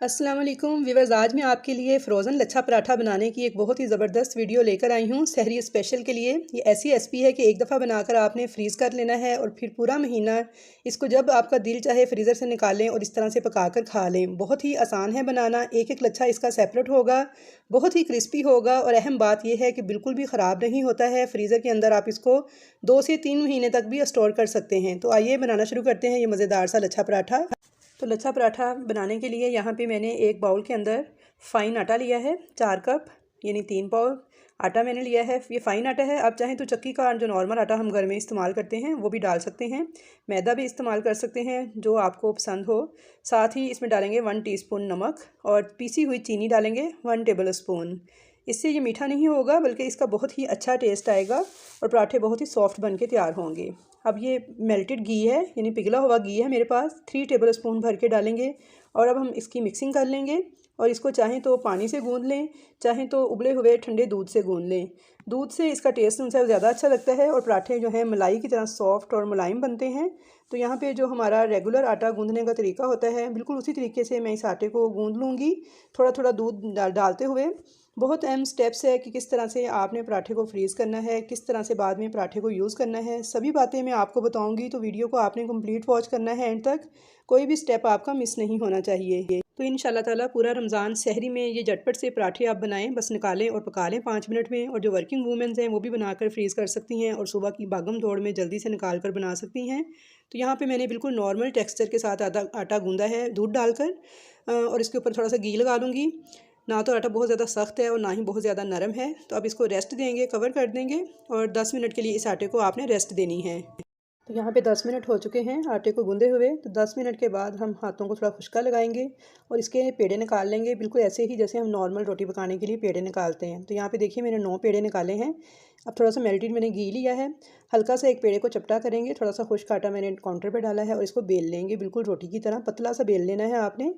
अस्सलाम वालेकुम व्यूअर्स, आज मैं आपके लिए फ़्रोज़न लच्छा पराठा बनाने की एक बहुत ही ज़बरदस्त वीडियो लेकर आई हूँ सहरी स्पेशल के लिए। ये ऐसी रेसिपी है कि एक दफ़ा बनाकर आपने फ्रीज़ कर लेना है और फिर पूरा महीना इसको जब आपका दिल चाहे फ्रीज़र से निकालें और इस तरह से पकाकर खा लें। बहुत ही आसान है बनाना, एक एक लच्छा इसका सेपरेट होगा, बहुत ही क्रिस्पी होगा और अहम बात यह है कि बिल्कुल भी ख़राब नहीं होता है। फ्रीज़र के अंदर आप इसको 2 से 3 महीने तक भी स्टोर कर सकते हैं। तो आइए बनाना शुरू करते हैं ये मज़ेदार सा लच्छा पराठा। तो लच्छा पराठा बनाने के लिए यहाँ पे मैंने एक बाउल के अंदर फ़ाइन आटा लिया है, 4 कप यानी 3 पाव आटा मैंने लिया है। ये फ़ाइन आटा है, आप चाहें तो चक्की का जो नॉर्मल आटा हम घर में इस्तेमाल करते हैं वो भी डाल सकते हैं, मैदा भी इस्तेमाल कर सकते हैं जो आपको पसंद हो। साथ ही इसमें डालेंगे 1 टीस्पून नमक और पीसी हुई चीनी डालेंगे 1 टेबल स्पून। इससे ये मीठा नहीं होगा बल्कि इसका बहुत ही अच्छा टेस्ट आएगा और पराठे बहुत ही सॉफ्ट बन के तैयार होंगे। अब ये मेल्टेड घी है यानी पिघला हुआ घी है मेरे पास, 3 टेबल स्पून भर के डालेंगे और अब हम इसकी मिक्सिंग कर लेंगे और इसको चाहें तो पानी से गूंद लें, चाहें तो उबले हुए ठंडे दूध से गूंद लें। दूध से इसका टेस्ट उनसे ज़्यादा अच्छा लगता है और पराठे जो हैं मलाई की तरह सॉफ्ट और मुलायम बनते हैं। तो यहाँ पे जो हमारा रेगुलर आटा गूंदने का तरीका होता है बिल्कुल उसी तरीके से मैं इस आटे को गूंद लूँगी, थोड़ा थोड़ा दूध डालते हुए। बहुत अहम स्टेप्स है कि किस तरह से आपने पराठे को फ्रीज़ करना है, किस तरह से बाद में पराठे को यूज़ करना है, सभी बातें मैं आपको बताऊंगी। तो वीडियो को आपने कंप्लीट वॉच करना है एंड तक, कोई भी स्टेप आपका मिस नहीं होना चाहिए। तो इंशाल्लाह ताला पूरा रमज़ान सहरी में ये झटपट से पराठे आप बनाएं, बस निकालें और पका लें 5 मिनट में। और जो वर्किंग वूमेंस हैं वो भी बनाकर फ्रीज़ कर सकती हैं और सुबह की भागम दौड़ में जल्दी से निकाल कर बना सकती हैं। तो यहाँ पे मैंने बिल्कुल नॉर्मल टेक्सचर के साथ आटा गूंदा है दूध डालकर और इसके ऊपर थोड़ा सा घी लगा लूँगी। ना तो आटा बहुत ज़्यादा सख्त है और ना ही बहुत ज़्यादा नरम है। तो अब इसको रेस्ट देंगे, कवर कर देंगे और 10 मिनट के लिए इस आटे को आपने रेस्ट देनी है। तो यहाँ पे 10 मिनट हो चुके हैं आटे को गूंदे हुए। तो 10 मिनट के बाद हम हाथों को थोड़ा खुश्का लगाएंगे और इसके पेड़े निकाल लेंगे, बिल्कुल ऐसे ही जैसे हम नॉर्मल रोटी पकाने के लिए पेड़े निकालते हैं। तो यहाँ पे देखिए मैंने 9 पेड़े निकाले हैं। अब थोड़ा सा मेल्टेड मैंने घी लिया है, हल्का सा एक पेड़े को चपटा करेंगे, थोड़ा सा खुश्क आटा मैंने काउंटर पे डाला है और इसको बेल लेंगे, बिल्कुल रोटी की तरह पतला सा बेल लेना है आपने,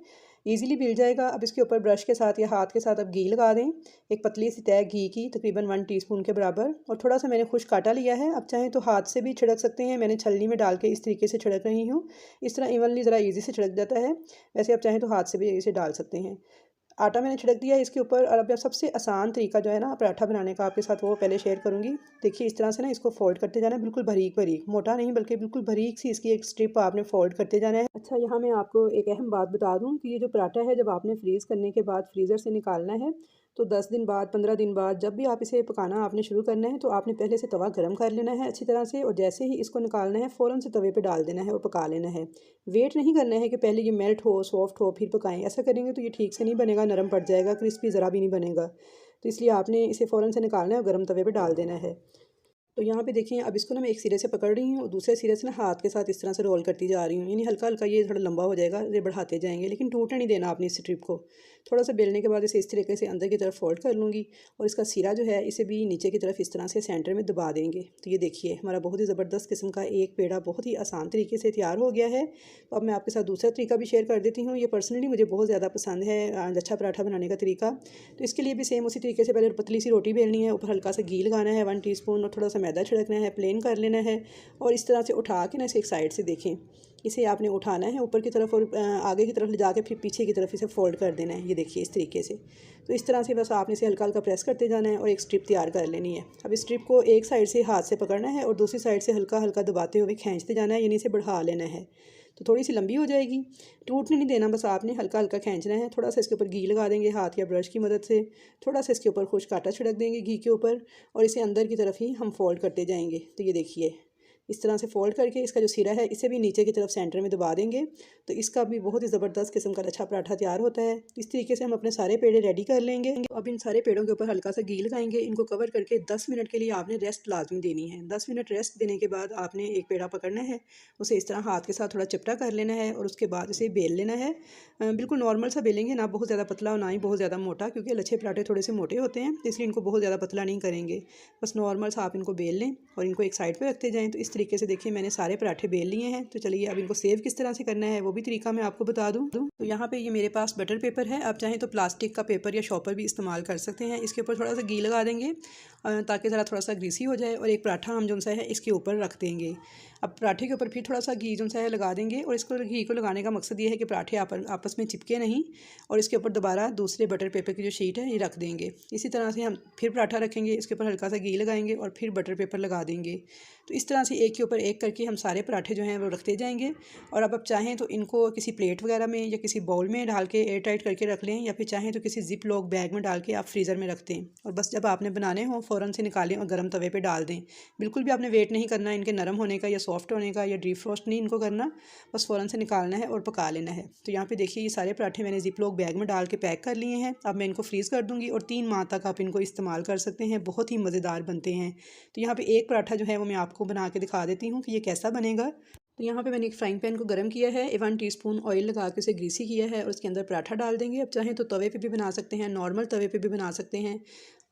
ईजिली बेल जाएगा। अब इसके ऊपर ब्रश के साथ या हाथ के साथ अब घी लगा दें, एक पतली सी तय घी की, तकरीबन 1 टीस्पून के बराबर। और थोड़ा सा मैंने खुश्क आटा लिया है, अब चाहें तो हाथ से भी छिड़क सकते हैं, मैंने छलनी में डाल के इस तरीके से छिड़क रही हूँ। इस तरह इवनली ज़रा ईजी से छिड़क जाता है। वैसे आप चाहें तो हाथ से भी इसे डाल सकते हैं। आटा मैंने छिड़क दिया है इसके ऊपर। और अब सबसे आसान तरीका जो है ना पराठा बनाने का आपके साथ वो पहले शेयर करूँगी। देखिए इस तरह से ना इसको फोल्ड करते जाना है, बिल्कुल बारीक बारीक, मोटा नहीं बल्कि बिल्कुल बारीक सी इसकी एक स्ट्रिप आपने फोल्ड करते जाना है। अच्छा, यहाँ मैं आपको एक अहम बात बता दूँ कि ये जो पराठा है जब आपने फ्रीज़ करने के बाद फ्रीज़र से निकालना है तो 10 दिन बाद 15 दिन बाद जब भी आप इसे पकाना आपने शुरू करना है तो आपने पहले से तवा गर्म कर लेना है अच्छी तरह से और जैसे ही इसको निकालना है फ़ौरन से तवे पे डाल देना है और पका लेना है। वेट नहीं करना है कि पहले ये मेल्ट हो, सॉफ्ट हो, फिर पकाएं। ऐसा करेंगे तो ये ठीक से नहीं बनेगा, नरम पड़ जाएगा, क्रिस्पी ज़रा भी नहीं बनेगा। तो इसलिए आपने इसे फ़ौरन से निकालना है और गर्म तवे पर डाल देना है। तो यहाँ पे देखिए अब इसको ना मैं एक सिरे से पकड़ रही हूँ और दूसरे सिरे से ना हाथ के साथ इस तरह से रोल करती जा रही हूँ, यानी हल्का हल्का ये थोड़ा लंबा हो जाएगा, ये बढ़ाते जाएंगे, लेकिन टूटने नहीं देना आपने इस स्ट्रिप को। थोड़ा सा बेलने के बाद इसे इस तरीके से अंदर की तरफ फोल्ड कर लूँगी और इसका सिरा जो है इसे भी नीचे की तरफ इस तरह से सेंटर में दबा देंगे। तो ये देखिए हमारा बहुत ही ज़बरदस्त किस्म का एक पेड़ा बहुत ही आसान तरीके से तैयार हो गया है। तो अब मैं आपके साथ दूसरा तरीका भी शेयर कर देती हूँ। ये पर्सनली मुझे बहुत ज़्यादा पसंद है लच्छा पराठा बनाने का तरीका। तो इसके लिए भी सेम उसी तरीके से पहले पतली सी रोटी बेलनी है, ऊपर हल्का सा घी लगाना है 1 टीस्पून और थोड़ा सा मैदा छिड़कना है, प्लेन कर लेना है और इस तरह से उठा के ना इसे एक साइड से देखें, इसे आपने उठाना है ऊपर की तरफ और आगे की तरफ ले जाके फिर पीछे की तरफ इसे फोल्ड कर देना है। ये देखिए इस तरीके से। तो इस तरह से बस आपने इसे हल्का हल्का प्रेस करते जाना है और एक स्ट्रिप तैयार कर लेनी है। अब इस स्ट्रिप को एक साइड से हाथ से पकड़ना है और दूसरी साइड से हल्का हल्का दबाते हुए खींचते जाना है, यानी इसे बढ़ा लेना है। तो थोड़ी सी लंबी हो जाएगी, टूटने नहीं देना, बस आपने हल्का हल्का खींचना है। थोड़ा सा इसके ऊपर घी लगा देंगे हाथ या ब्रश की मदद से, थोड़ा सा इसके ऊपर खुश्क आटा छिड़क देंगे घी के ऊपर और इसे अंदर की तरफ ही हम फोल्ड करते जाएंगे। तो ये देखिए इस तरह से फोल्ड करके इसका जो सिरा है इसे भी नीचे की तरफ सेंटर में दबा देंगे। तो इसका भी बहुत ही ज़बरदस्त किस्म का लच्छा पराठा तैयार होता है। इस तरीके से हम अपने सारे पेड़े रेडी कर लेंगे। अब इन सारे पेड़ों के ऊपर हल्का सा घी लगाएंगे, इनको कवर करके 10 मिनट के लिए आपने रेस्ट लाजमी देनी है। 10 मिनट रेस्ट देने के बाद आपने एक पेड़ा पकड़ना है, उसे इस तरह हाथ के साथ थोड़ा चिपटा कर लेना है और उसके बाद इसे बेल लेना है। बिल्कुल नॉर्मल सा बेलेंगे, ना बहुत ज़्यादा पतला और ना ही बहुत ज़्यादा मोटा, क्योंकि लच्छे पराठे थोड़े से मोटे होते हैं, इसलिए इनको बहुत ज़्यादा पतला नहीं करेंगे। बस नॉर्मल सा आप इनको बेल लें और इनको एक साइड पर रखते जाएँ। तो इस तरीके से देखिए मैंने सारे पराठे बेल लिए हैं। तो चलिए अब इनको सेव किस तरह से करना है वो भी तरीका मैं आपको बता दूँ। तो यहाँ पे ये मेरे पास बटर पेपर है, आप चाहें तो प्लास्टिक का पेपर या शॉपर भी इस्तेमाल कर सकते हैं। इसके ऊपर थोड़ा सा घी लगा देंगे ताकि ज़रा थोड़ा सा ग्रीसी हो जाए, और एक पराठा हम जो सा है इसके ऊपर रख देंगे। अब पराठे के ऊपर फिर थोड़ा सा घी जो सा है लगा देंगे, और इसको घी को लगाने का मकसद ये है कि पराठे आपस में चिपके नहीं, और इसके ऊपर दोबारा दूसरे बटर पेपर की जो शीट है ये रख देंगे। इसी तरह से हम फिर पराठा रखेंगे, इसके ऊपर हल्का सा घी लगाएंगे और फिर बटर पेपर लगा देंगे। तो इस तरह से एक के ऊपर एक करके हम सारे पराठे जो हैं वो रखते जाएंगे। और अब आप चाहें तो इनको किसी प्लेट वगैरह में या किसी बाउल में डाल के एयर टाइट करके रख लें, या फिर चाहें तो किसी जिप लॉक बैग में डाल के आप फ्रीज़र में रख दें, और बस जब आपने बनाने हो फ़ौरन से निकालें और गर्म तवे पे डाल दें। बिल्कुल भी आपने वेट नहीं करना इनके नरम होने का या सॉफ्ट होने का या डीप फ्रोस्ट नहीं इनको करना, बस फ़ौरन से निकालना है और पका लेना है। तो यहाँ पे देखिए ये सारे पराठे मैंने जिप लॉक बैग में डाल के पैक कर लिए हैं। अब मैं इनको फ्रीज़ कर दूँगी और 3 माह तक आप इनको इस्तेमाल कर सकते हैं, बहुत ही मज़ेदार बनते हैं। तो यहाँ पे एक पराठा जो है वो मैं आपको बना के दिखा देती हूँ कि ये कैसा बनेगा। तो यहाँ पे मैंने एक फ्राइंग पैन को गर्म किया है, 1 टीस्पून ऑयल लगा के उसे ग्रीसी किया है, और उसके अंदर पराठा डाल देंगे। अब चाहें तो तवे पे भी बना सकते हैं, नॉर्मल तवे पे भी बना सकते हैं।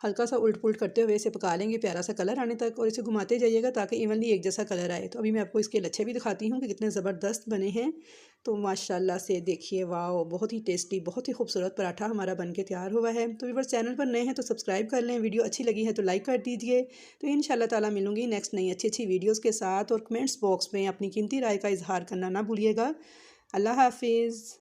हल्का सा उल्ट पुल्ट करते हुए इसे पका लेंगे प्यारा सा कलर आने तक, और इसे घुमाते जाइएगा ताकि इवनली एक जैसा कलर आए। तो अभी मैं आपको इसके लच्छे भी दिखाती हूँ कि कितने ज़बरदस्त बने हैं। तो माशाल्लाह से देखिए, वाह, बहुत ही टेस्टी, बहुत ही खूबसूरत पराठा हमारा बन के तैयार हुआ है। तो व्यूअर्स, चैनल पर नए हैं तो सब्सक्राइब कर लें, वीडियो अच्छी लगी है तो लाइक कर दीजिए। तो इंशाल्लाह ताला मिलूंगी नेक्स्ट नई अच्छी अच्छी वीडियोज़ के साथ, और कमेंट्स बॉक्स में अपनी कीमती राय का इजहार करना ना भूलिएगा। अल्लाह हाफिज़।